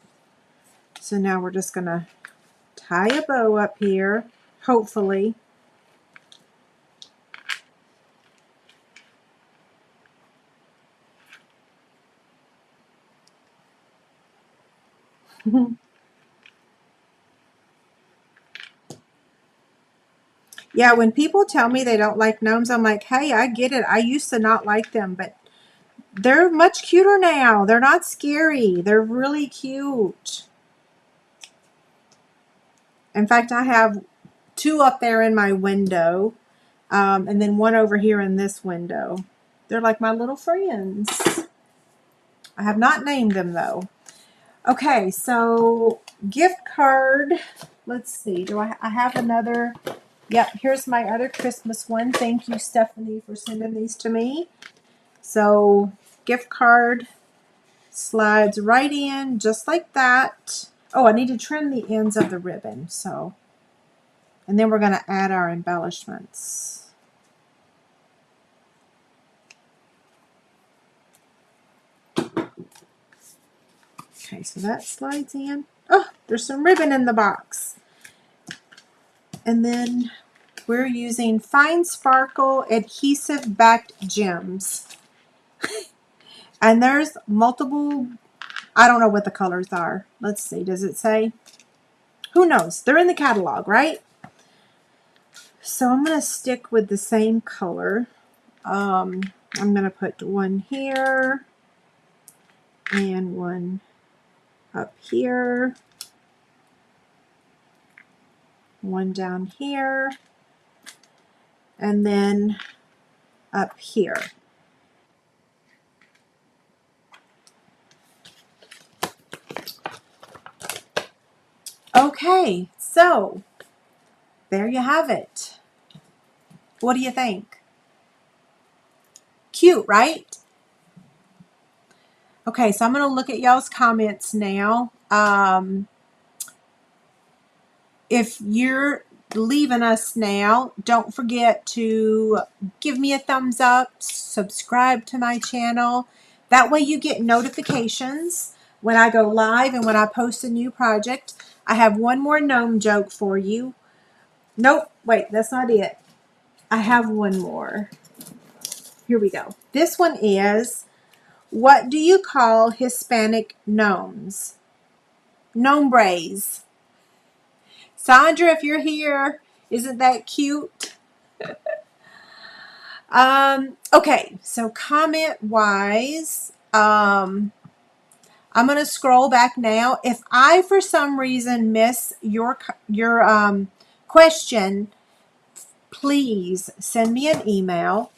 So now we're just going to tie a bow up here, hopefully. Yeah, when people tell me they don't like gnomes, I'm like, hey, I get it. I used to not like them, but they're much cuter now. They're not scary. They're really cute. In fact, I have 2 up there in my window, and then 1 over here in this window. They're like my little friends. I have not named them, though. Okay, so gift card. Let's see. Do I have another? Yep, here's my other Christmas one. Thank you, Stephanie, for sending these to me. So gift card slides right in just like that. Oh, I need to trim the ends of the ribbon. So, and then we're going to add our embellishments. Okay, so that slides in. Oh, there's some ribbon in the box. And then we're using Fine Sparkle adhesive backed gems. And there's multiple I don't know what the colors are. Let's see. Does it say? Who knows? They're in the catalog, right? So I'm going to stick with the same color. I'm going to put one here and one up here, one down here, and then up here. Okay, so there you have it. What do you think? Cute, right? Okay, so I'm going to look at y'all's comments now. If you're leaving us now, don't forget to give me a thumbs up, subscribe to my channel. That way you get notifications when I go live and when I post a new project. I have one more gnome joke for you. Nope, wait, that's not it. I have one more. Here we go. This one is, what do you call Hispanic gnomes? Nombres. Sandra, if you're here, isn't that cute? Okay, so comment-wise, I'm going to scroll back now. If I, for some reason, miss your question, please send me an email.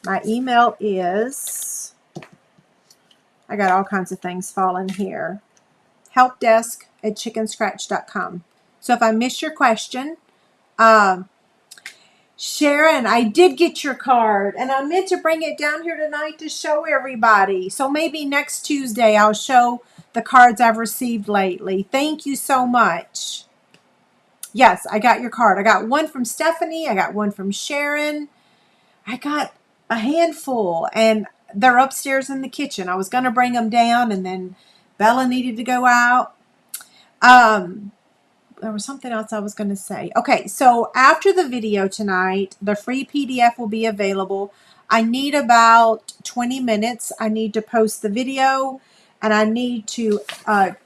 My email is, I got all kinds of things falling here, helpdesk@chickenscratch.com. So if I miss your question, Sharon, I did get your card, and I meant to bring it down here tonight to show everybody. So maybe next Tuesday I'll show the cards I've received lately. Thank you so much. Yes, I got your card. I got one from Stephanie. I got one from Sharon. I got a handful, and they're upstairs in the kitchen. I was going to bring them down, and then Bella needed to go out. There was something else I was going to say. Okay, so after the video tonight, the free PDF will be available. I need about 20 minutes. I need to post the video, and I need to add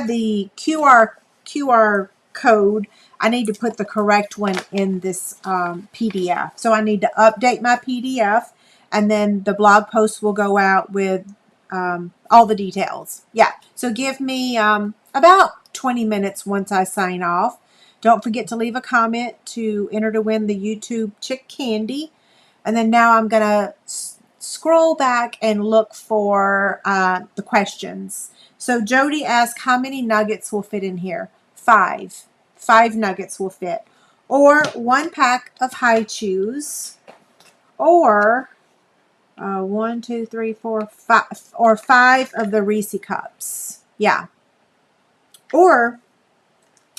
the QR code. I need to put the correct one in this PDF. So I need to update my PDF, and then the blog post will go out with all the details. Yeah, so give me about 20 minutes once I sign off. Don't forget to leave a comment to enter to win the YouTube Chick Candy. And then now I'm going to scroll back and look for the questions. So Jody asked, how many nuggets will fit in here? 5. 5 nuggets will fit. Or 1 pack of Hi-Chews. Or 1, 2, 3, 4, 5, or 5 of the Reese cups. Yeah. Or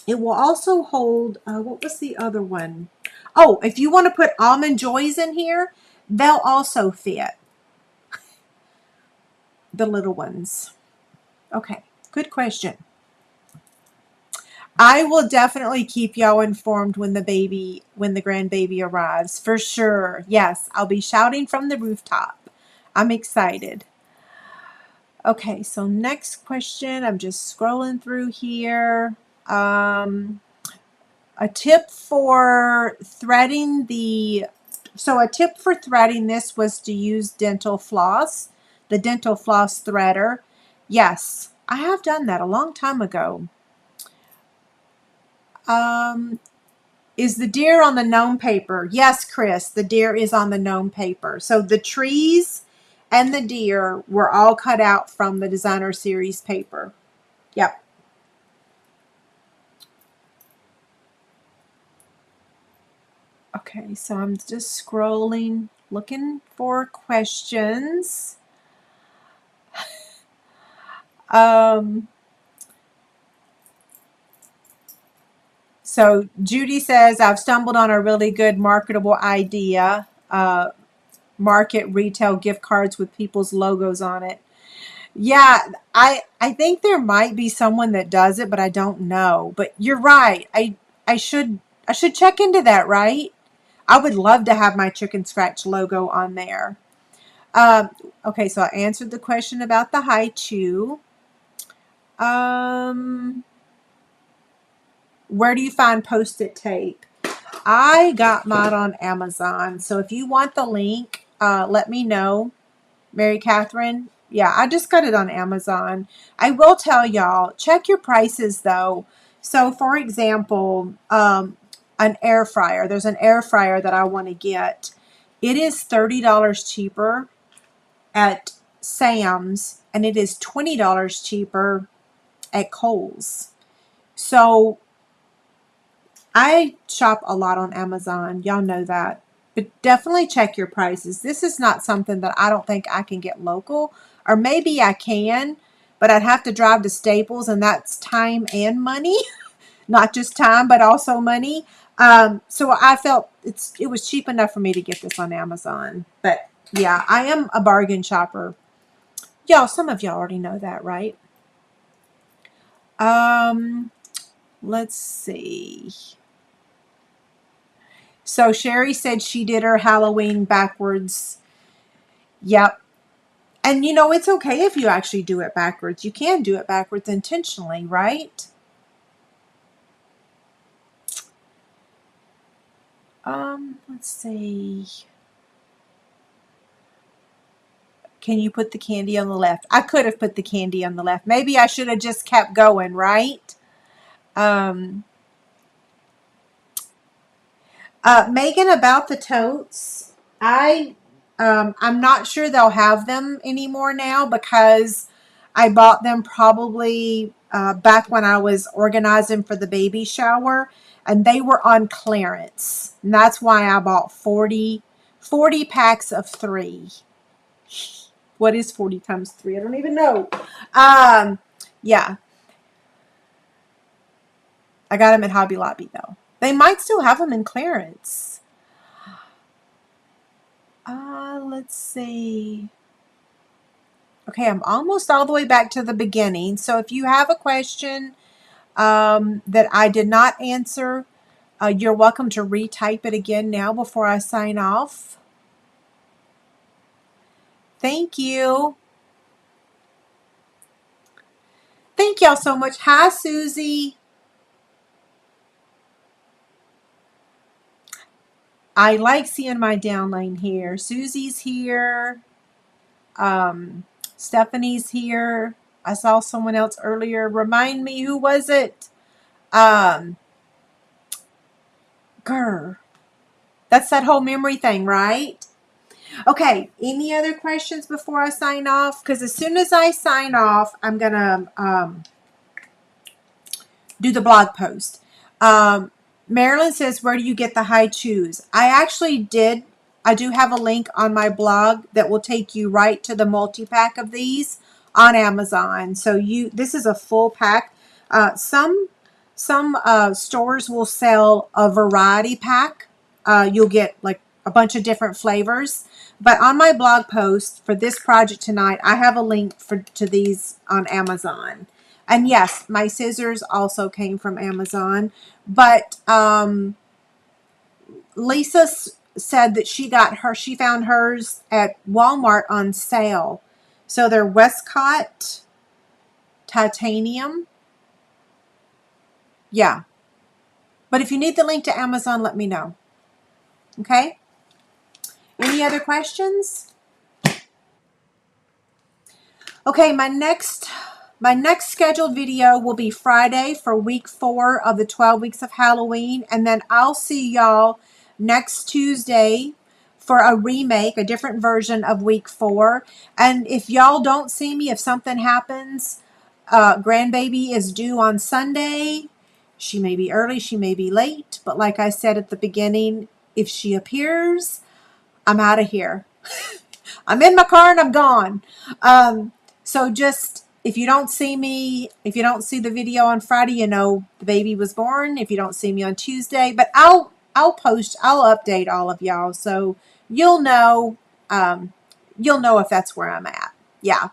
it will also hold, what was the other one? Oh, if you want to put Almond Joys in here, they'll also fit. The little ones. Okay, good question. I will definitely keep y'all informed when the grandbaby arrives, for sure. Yes, I'll be shouting from the rooftop. I'm excited. Okay, so next question. I'm just scrolling through here. A tip for threading this was to use dental floss, the dental floss threader. Yes, I have done that a long time ago. Is the deer on the gnome paper? Yes, Chris, the deer is on the gnome paper. So the trees and the deer were all cut out from the Designer Series paper. Yep. Okay, so I'm just scrolling, looking for questions. So Judy says, I've stumbled on a really good marketable idea. Market retail gift cards with people's logos on it. Yeah, I think there might be someone that does it, but I don't know. But you're right. I should check into that, right? I would love to have my Chicken Scratch logo on there. Okay, so I answered the question about the Hi-Chew. Where do you find Post-it tape? I got mine on Amazon. So if you want the link, let me know. Mary Catherine. Yeah, I just got it on Amazon. I will tell y'all, check your prices though. So for example, an air fryer. There's an air fryer that I want to get. It is $30 cheaper at Sam's, and it is $20 cheaper at Kohl's. So I shop a lot on Amazon. Y'all know that. But definitely check your prices. This is not something that I don't think I can get local. Or maybe I can, but I'd have to drive to Staples, and that's time and money. Not just time, but also money. So I felt it was cheap enough for me to get this on Amazon. But yeah, I am a bargain shopper. Y'all, some of y'all already know that, right? Let's see. So Sherry said she did her Halloween backwards. Yep. And you know, it's okay if you actually do it backwards. You can do it backwards intentionally, right? Let's see. Can you put the candy on the left? I could have put the candy on the left. Maybe I should have just kept going, right? Megan, about the totes, I'm not sure they'll have them anymore now because I bought them probably back when I was organizing for the baby shower, and they were on clearance. And that's why I bought 40 packs of 3. What is 40 times 3? I don't even know. Yeah. I got them at Hobby Lobby though. They might still have them in clearance. Let's see. Okay, I'm almost all the way back to the beginning. So if you have a question that I did not answer, you're welcome to retype it again now before I sign off. Thank you. Thank y'all so much. Hi, Susie. I like seeing my downline here. Susie's here. Stephanie's here. I saw someone else earlier. Remind me, who was it? Grr. That's that whole memory thing, right? Okay, any other questions before I sign off? Because as soon as I sign off, I'm going to do the blog post. Marilyn says, where do you get the high chews? I do have a link on my blog that will take you right to the multi-pack of these on Amazon. So this is a full pack. Some stores will sell a variety pack. You'll get like a bunch of different flavors. But on my blog post for this project tonight, I have a link to these on Amazon. And yes, my scissors also came from Amazon. But Lisa said that she found hers at Walmart on sale. So they're Westcott titanium. Yeah. But if you need the link to Amazon, let me know. Okay? Any other questions? Okay, my next scheduled video will be Friday for week 4 of the 12 weeks of Halloween. And then I'll see y'all next Tuesday for a different version of week 4. And if y'all don't see me, if something happens, grandbaby is due on Sunday. She may be early, she may be late. But like I said at the beginning, if she appears, I'm out of here. I'm in my car and I'm gone. So just, if you don't see me, if you don't see the video on Friday, you know the baby was born. If you don't see me on Tuesday, but I'll update all of y'all, so you'll know if that's where I'm at. Yeah.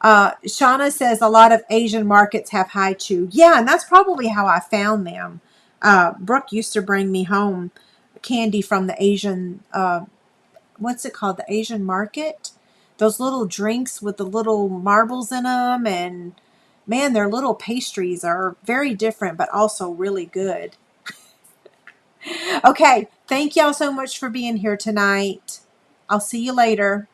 Shauna says a lot of Asian markets have high chew. Yeah, and that's probably how I found them. Brooke used to bring me home candy from the Asian, what's it called? The Asian market. those little drinks with the little marbles in them. And man, their little pastries are very different, but also really good. Okay, thank y'all so much for being here tonight. I'll see you later.